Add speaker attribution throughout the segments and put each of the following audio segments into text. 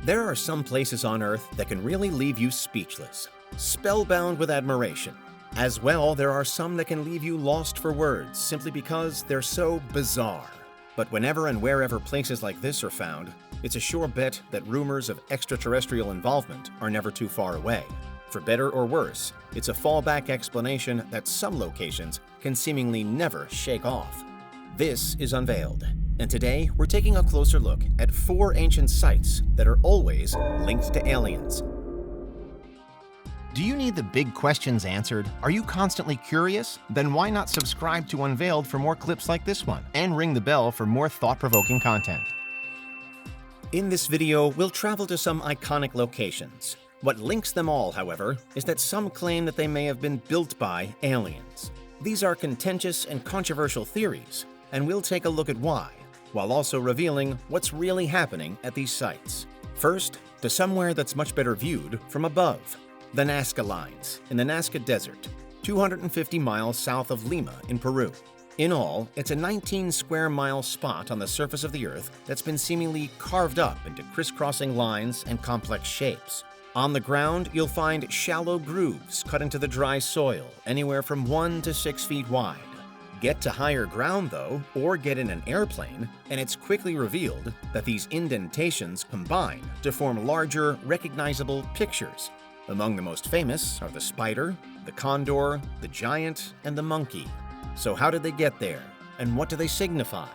Speaker 1: There are some places on Earth that can really leave you speechless, spellbound with admiration. As well, there are some that can leave you lost for words simply because they're so bizarre. But whenever and wherever places like this are found, it's a sure bet that rumors of extraterrestrial involvement are never too far away. For better or worse, it's a fallback explanation that some locations can seemingly never shake off. This is Unveiled, and today we're taking a closer look at 4 ancient sites that are always linked to aliens.
Speaker 2: Do you need the big questions answered? Are you constantly curious? Then why not subscribe to Unveiled for more clips like this one, and ring the bell for more thought-provoking content.
Speaker 1: In this video, we'll travel to some iconic locations. What links them all, however, is that some claim that they may have been built by aliens. These are contentious and controversial theories, and we'll take a look at why, while also revealing what's really happening at these sites. First, to somewhere that's much better viewed from above. The Nazca Lines in the Nazca Desert, 250 miles south of Lima in Peru. In all, it's a 19-square-mile spot on the surface of the Earth that's been seemingly carved up into crisscrossing lines and complex shapes. On the ground, you'll find shallow grooves cut into the dry soil, anywhere from 1 to 6 feet wide. Get to higher ground, though, or get in an airplane, and it's quickly revealed that these indentations combine to form larger, recognizable pictures. Among the most famous are the spider, the condor, the giant, and the monkey. So how did they get there, and what do they signify?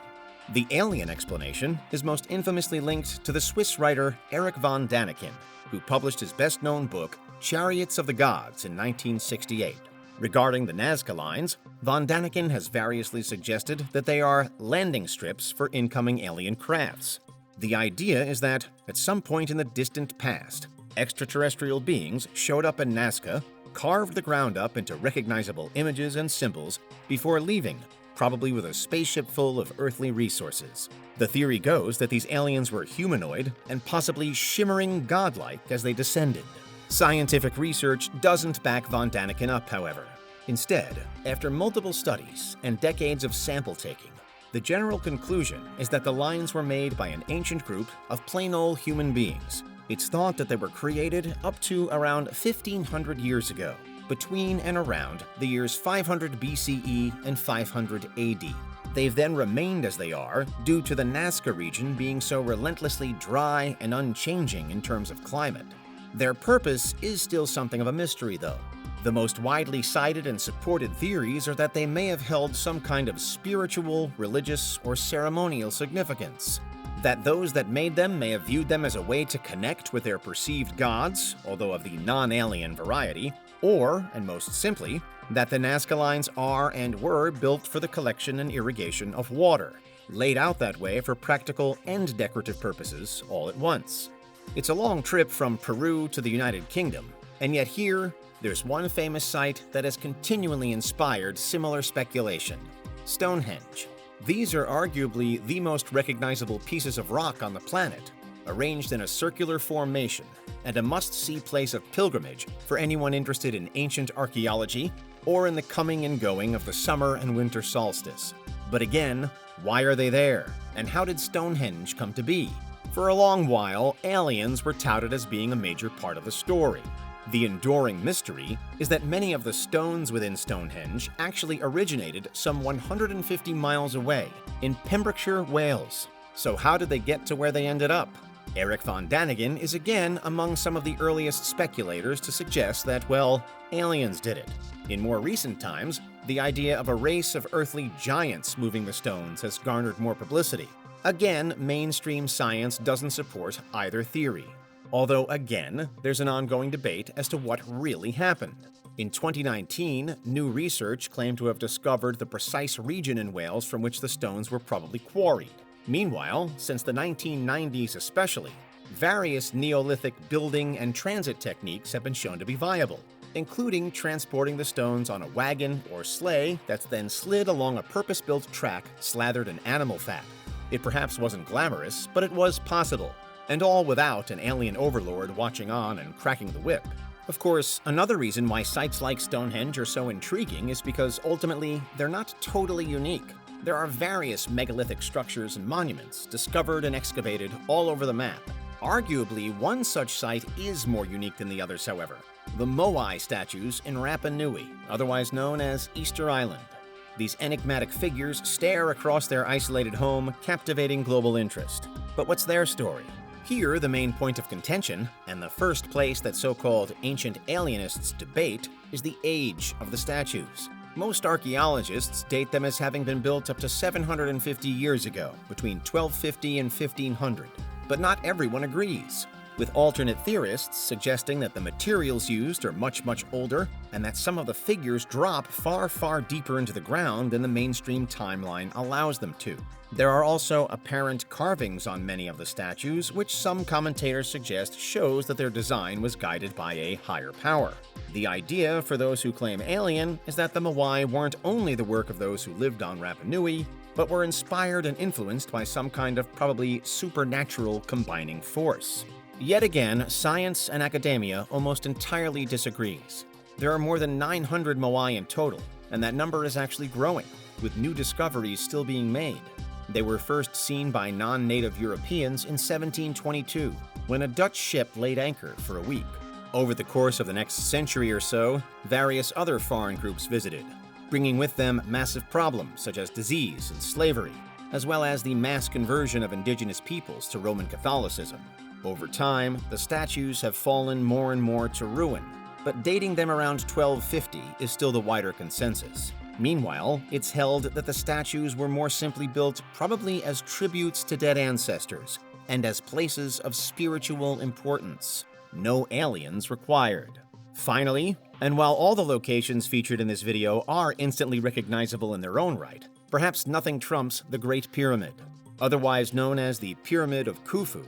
Speaker 1: The alien explanation is most infamously linked to the Swiss writer Erich von Däniken, who published his best-known book, Chariots of the Gods, in 1968. Regarding the Nazca Lines, von Däniken has variously suggested that they are landing strips for incoming alien crafts. The idea is that, at some point in the distant past, extraterrestrial beings showed up in Nazca, carved the ground up into recognizable images and symbols before leaving, probably with a spaceship full of earthly resources. The theory goes that these aliens were humanoid and possibly shimmering godlike as they descended. Scientific research doesn't back von Däniken up, however. Instead, after multiple studies and decades of sample taking, the general conclusion is that the lines were made by an ancient group of plain old human beings. It's thought that they were created up to around 1,500 years ago, between and around the years 500 BCE and 500 AD. They've then remained as they are due to the Nazca region being so relentlessly dry and unchanging in terms of climate. Their purpose is still something of a mystery, though. The most widely cited and supported theories are that they may have held some kind of spiritual, religious, or ceremonial significance. That those that made them may have viewed them as a way to connect with their perceived gods, although of the non-alien variety, or, and most simply, that the Nazca Lines are and were built for the collection and irrigation of water, laid out that way for practical and decorative purposes all at once. It's a long trip from Peru to the United Kingdom, and yet here, there's one famous site that has continually inspired similar speculation: Stonehenge. These are arguably the most recognizable pieces of rock on the planet, arranged in a circular formation, and a must-see place of pilgrimage for anyone interested in ancient archaeology or in the coming and going of the summer and winter solstice. But again, why are they there, and how did Stonehenge come to be? For a long while, aliens were touted as being a major part of the story. The enduring mystery is that many of the stones within Stonehenge actually originated some 150 miles away, in Pembrokeshire, Wales. So how did they get to where they ended up? Erich von Däniken is again among some of the earliest speculators to suggest that, well, aliens did it. In more recent times, the idea of a race of earthly giants moving the stones has garnered more publicity. Again, mainstream science doesn't support either theory. Although, again, there's an ongoing debate as to what really happened. In 2019, new research claimed to have discovered the precise region in Wales from which the stones were probably quarried. Meanwhile, since the 1990s especially, various Neolithic building and transit techniques have been shown to be viable, including transporting the stones on a wagon or sleigh that's then slid along a purpose-built track slathered in animal fat. It perhaps wasn't glamorous, but it was possible. And all without an alien overlord watching on and cracking the whip. Of course, another reason why sites like Stonehenge are so intriguing is because ultimately, they're not totally unique. There are various megalithic structures and monuments discovered and excavated all over the map. Arguably, one such site is more unique than the others, however. The moai statues in Rapa Nui, otherwise known as Easter Island. These enigmatic figures stare across their isolated home, captivating global interest. But what's their story? Here, the main point of contention, and the first place that so-called ancient alienists debate, is the age of the statues. Most archaeologists date them as having been built up to 750 years ago, between 1250 and 1500. But not everyone agrees, with alternate theorists suggesting that the materials used are much older and that some of the figures drop far deeper into the ground than the mainstream timeline allows them to. There are also apparent carvings on many of the statues, which some commentators suggest shows that their design was guided by a higher power. The idea for those who claim alien is that the moai weren't only the work of those who lived on Rapa Nui, but were inspired and influenced by some kind of probably supernatural combining force. Yet again, science and academia almost entirely disagrees. There are more than 900 moai in total, and that number is actually growing, with new discoveries still being made. They were first seen by non-native Europeans in 1722, when a Dutch ship laid anchor for a week. Over the course of the next century or so, various other foreign groups visited, bringing with them massive problems such as disease and slavery, as well as the mass conversion of indigenous peoples to Roman Catholicism. Over time, the statues have fallen more and more to ruin, but dating them around 1250 is still the wider consensus. Meanwhile, it's held that the statues were more simply built probably as tributes to dead ancestors and as places of spiritual importance. No aliens required. Finally, and while all the locations featured in this video are instantly recognizable in their own right, perhaps nothing trumps the Great Pyramid. Otherwise known as the Pyramid of Khufu,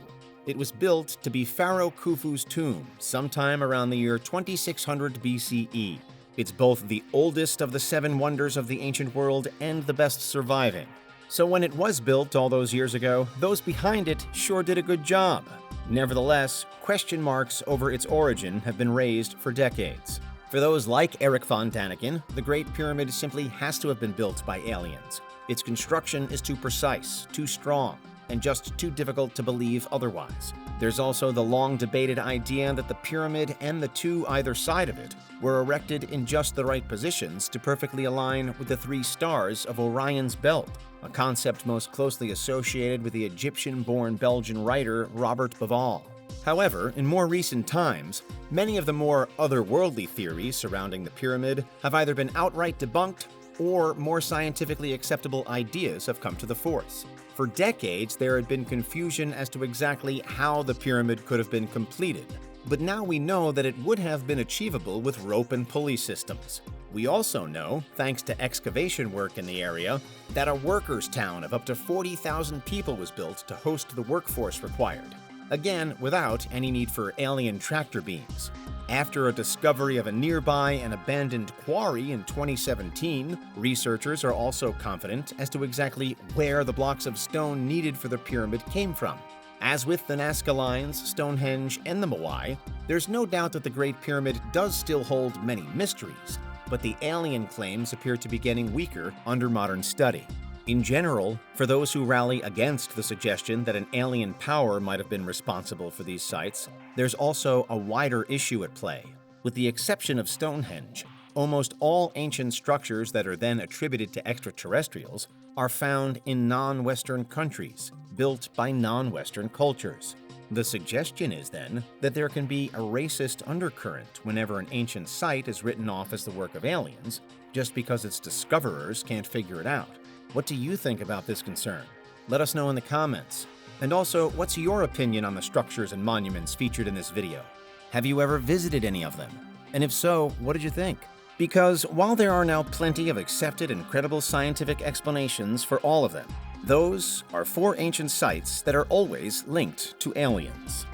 Speaker 1: it was built to be Pharaoh Khufu's tomb sometime around the year 2600 BCE. It's both the oldest of the 7 wonders of the ancient world and the best surviving. So when it was built all those years ago, those behind it sure did a good job. Nevertheless, question marks over its origin have been raised for decades. For those like Eric von Daniken, the Great Pyramid simply has to have been built by aliens. Its construction is too precise, too strong, and just too difficult to believe otherwise. There's also the long-debated idea that the pyramid and the two either side of it were erected in just the right positions to perfectly align with the 3 stars of Orion's belt, a concept most closely associated with the Egyptian-born Belgian writer Robert Bauval. However, in more recent times, many of the more otherworldly theories surrounding the pyramid have either been outright debunked or more scientifically acceptable ideas have come to the force. For decades, there had been confusion as to exactly how the pyramid could have been completed, but now we know that it would have been achievable with rope and pulley systems. We also know, thanks to excavation work in the area, that a workers' town of up to 40,000 people was built to host the workforce required, again without any need for alien tractor beams. After a discovery of a nearby and abandoned quarry in 2017, researchers are also confident as to exactly where the blocks of stone needed for the pyramid came from. As with the Nazca Lines, Stonehenge, and the moai, there's no doubt that the Great Pyramid does still hold many mysteries, but the alien claims appear to be getting weaker under modern study. In general, for those who rally against the suggestion that an alien power might have been responsible for these sites, there's also a wider issue at play. With the exception of Stonehenge, almost all ancient structures that are then attributed to extraterrestrials are found in non-Western countries, built by non-Western cultures. The suggestion is then that there can be a racist undercurrent whenever an ancient site is written off as the work of aliens, just because its discoverers can't figure it out. What do you think about this concern? Let us know in the comments. And also, what's your opinion on the structures and monuments featured in this video? Have you ever visited any of them? And if so, what did you think? Because while there are now plenty of accepted and credible scientific explanations for all of them, those are 4 ancient sites that are always linked to aliens.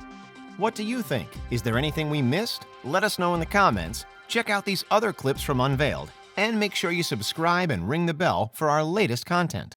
Speaker 2: What do you think? Is there anything we missed? Let us know in the comments. Check out these other clips from Unveiled, and make sure you subscribe and ring the bell for our latest content.